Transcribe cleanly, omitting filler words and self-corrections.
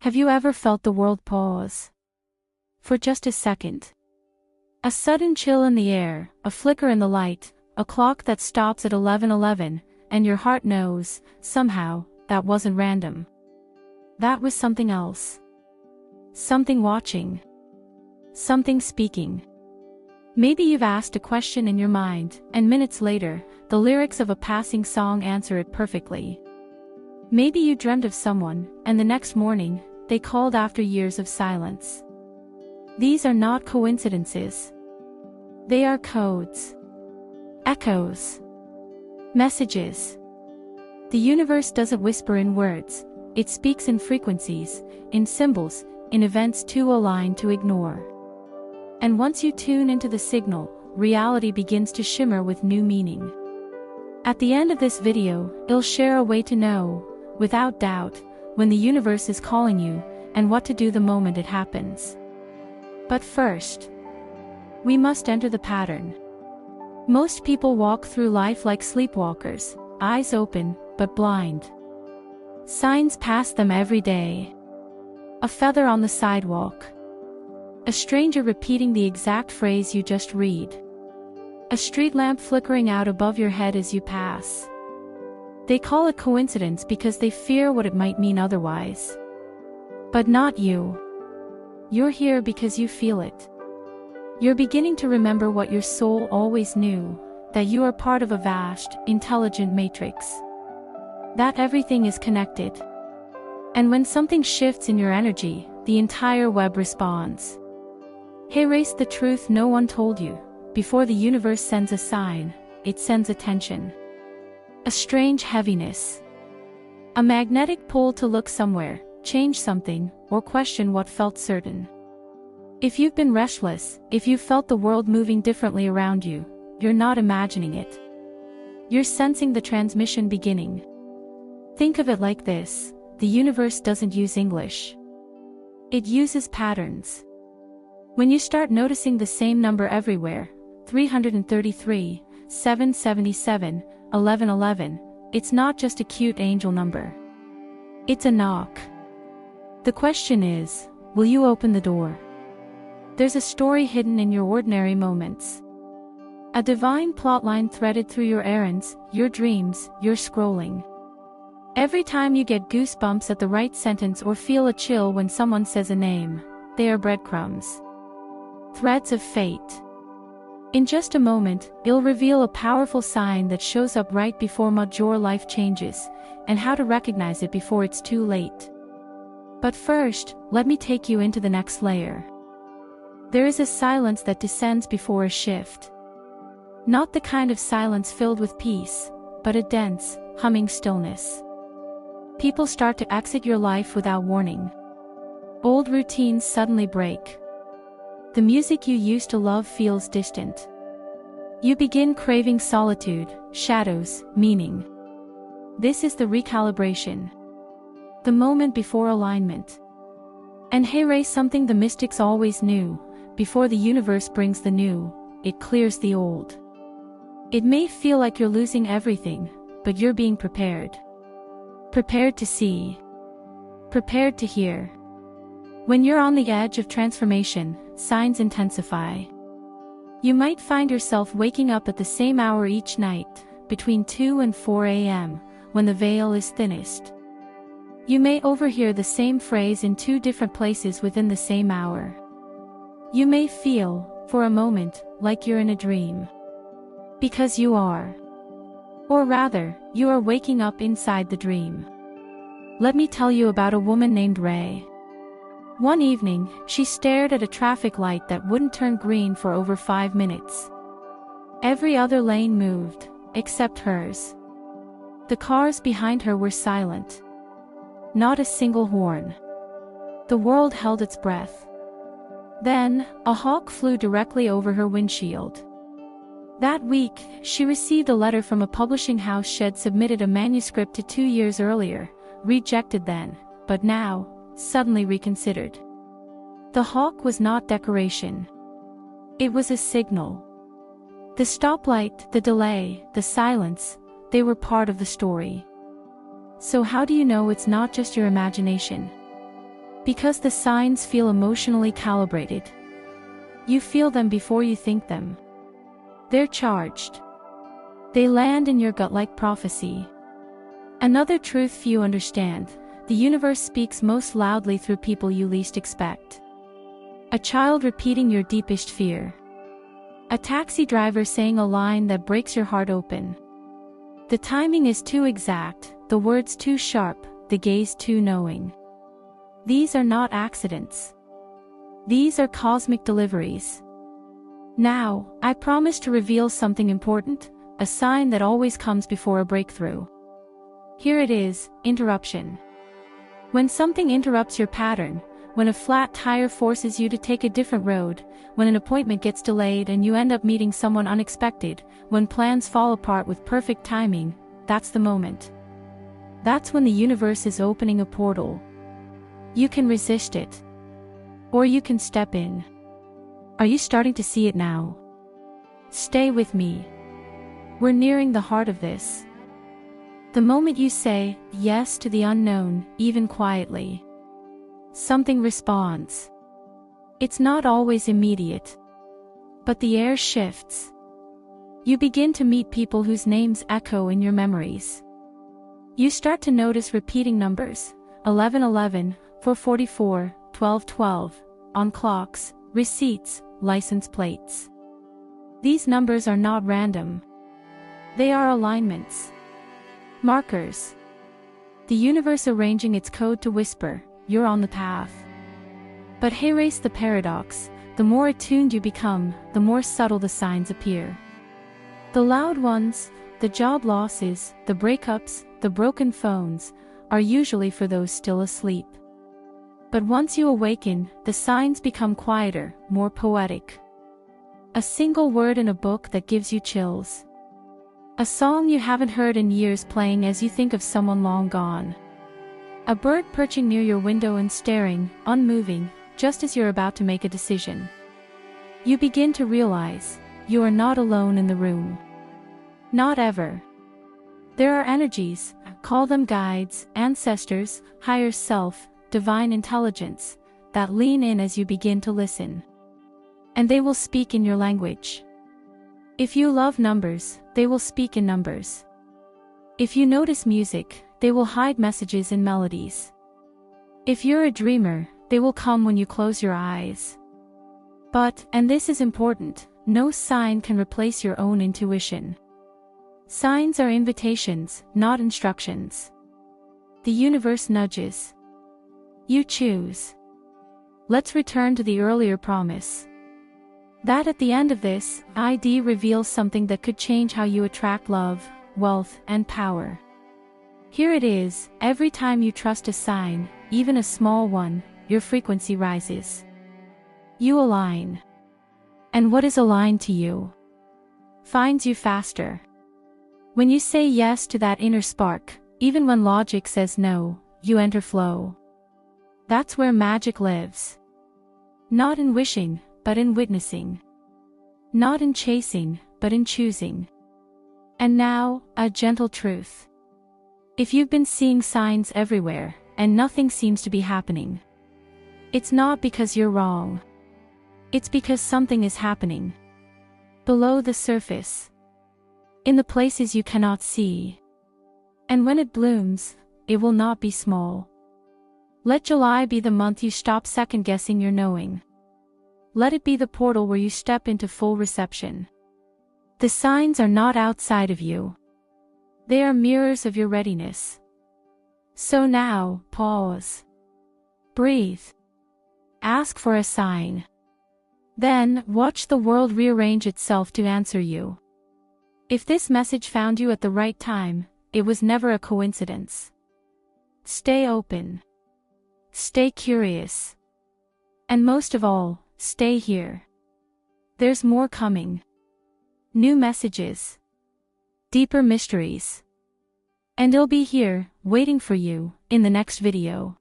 Have you ever felt the world pause? For just a second. A sudden chill in the air, a flicker in the light, a clock that stops at 11:11, and your heart knows, somehow, that wasn't random. That was something else. Something watching. Something speaking. Maybe you've asked a question in your mind, and minutes later, the lyrics of a passing song answer it perfectly. Maybe you dreamt of someone, and the next morning, they called after years of silence. These are not coincidences. They are codes. Echoes. Messages. The universe doesn't whisper in words, it speaks in frequencies, in symbols, in events too aligned to ignore. And once you tune into the signal, reality begins to shimmer with new meaning. At the end of this video, I'll share a way to know, without doubt, when the universe is calling you, and what to do the moment it happens. But first, we must enter the pattern. Most people walk through life like sleepwalkers, eyes open, but blind. Signs pass them every day. A feather on the sidewalk. A stranger repeating the exact phrase you just read. A street lamp flickering out above your head as you pass. They call it coincidence because they fear what it might mean otherwise. But not you. You're here because you feel it. You're beginning to remember what your soul always knew, that you are part of a vast, intelligent matrix. That everything is connected. And when something shifts in your energy, the entire web responds. Erase the truth no one told you. Before the universe sends a sign, it sends attention. A strange heaviness. A magnetic pull to look somewhere, change something, or question what felt certain. If you've been restless, if you've felt the world moving differently around you, you're not imagining it. You're sensing the transmission beginning. Think of it like this: the universe doesn't use English. It uses patterns. When you start noticing the same number everywhere, 333, 777, 1111, it's not just a cute angel number. It's a knock. The question is, will you open the door? There's a story hidden in your ordinary moments. A divine plotline threaded through your errands, your dreams, your scrolling. Every time you get goosebumps at the right sentence or feel a chill when someone says a name, they are breadcrumbs. Threads of fate. In just a moment, I'll reveal a powerful sign that shows up right before your life changes, and how to recognize it before it's too late. But first, let me take you into the next layer. There is a silence that descends before a shift. Not the kind of silence filled with peace, but a dense, humming stillness. People start to exit your life without warning. Old routines suddenly break. The music you used to love feels distant. You begin craving solitude, shadows, meaning. This is the recalibration. The moment before alignment. And erase something the mystics always knew: before the universe brings the new, it clears the old. It may feel like you're losing everything, but you're being prepared. Prepared to see. Prepared to hear. When you're on the edge of transformation, signs intensify. You might find yourself waking up at the same hour each night, between 2 and 4 a.m., when the veil is thinnest. You may overhear the same phrase in 2 different places within the same hour. You may feel, for a moment, like you're in a dream. Because you are. Or rather, you are waking up inside the dream. Let me tell you about a woman named Ray. One evening, she stared at a traffic light that wouldn't turn green for over 5 minutes. Every other lane moved, except hers. The cars behind her were silent. Not a single horn. The world held its breath. Then, a hawk flew directly over her windshield. That week, she received a letter from a publishing house she'd submitted a manuscript to 2 years earlier, rejected then, but now, suddenly reconsidered. The hawk was not decoration. It was a signal. The stoplight, the delay, the silence, they were part of the story. So how do you know it's not just your imagination? Because the signs feel emotionally calibrated. You feel them before you think them. They're charged. They land in your gut like prophecy. Another truth few understand: the universe speaks most loudly through people you least expect. A child repeating your deepest fear. A taxi driver saying a line that breaks your heart open. The timing is too exact, the words too sharp, the gaze too knowing. These are not accidents. These are cosmic deliveries. Now, I promise to reveal something important, a sign that always comes before a breakthrough. Here it is: interruption. When something interrupts your pattern, when a flat tire forces you to take a different road, when an appointment gets delayed and you end up meeting someone unexpected, when plans fall apart with perfect timing, that's the moment. That's when the universe is opening a portal. You can resist it. Or you can step in. Are you starting to see it now? Stay with me. We're nearing the heart of this. The moment you say yes to the unknown, even quietly, something responds. It's not always immediate. But the air shifts. You begin to meet people whose names echo in your memories. You start to notice repeating numbers: 1111, 444, 1212, on clocks, receipts, license plates. These numbers are not random. They are alignments. Markers. The universe arranging its code to whisper, you're on the path. But erase the paradox: the more attuned you become, the more subtle the signs appear. The loud ones, the job losses, the breakups, the broken phones, are usually for those still asleep. But once you awaken, the signs become quieter, more poetic. A single word in a book that gives you chills. A song you haven't heard in years playing as you think of someone long gone. A bird perching near your window and staring, unmoving, just as you're about to make a decision. You begin to realize, you are not alone in the room. Not ever. There are energies, call them guides, ancestors, higher self, divine intelligence, that lean in as you begin to listen. And they will speak in your language. If you love numbers, they will speak in numbers. If you notice music, they will hide messages in melodies. If you're a dreamer, they will come when you close your eyes. But, and this is important, no sign can replace your own intuition. Signs are invitations, not instructions. The universe nudges. You choose. Let's return to the earlier promise. That at the end of this, ID reveals something that could change how you attract love, wealth, and power. Here it is: every time you trust a sign, even a small one, your frequency rises. You align. And what is aligned to you finds you faster. When you say yes to that inner spark, even when logic says no, you enter flow. That's where magic lives. Not in wishing, but in witnessing. Not in chasing, but in choosing. And now, a gentle truth. If you've been seeing signs everywhere, and nothing seems to be happening, it's not because you're wrong. It's because something is happening. Below the surface. In the places you cannot see. And when it blooms, it will not be small. Let July be the month you stop second-guessing your knowing. Let it be the portal where you step into full reception. The signs are not outside of you. They are mirrors of your readiness. So now, pause. Breathe. Ask for a sign. Then, watch the world rearrange itself to answer you. If this message found you at the right time, it was never a coincidence. Stay open. Stay curious. And most of all, stay here. There's more coming. New messages. Deeper mysteries. And they'll be here, waiting for you, in the next video.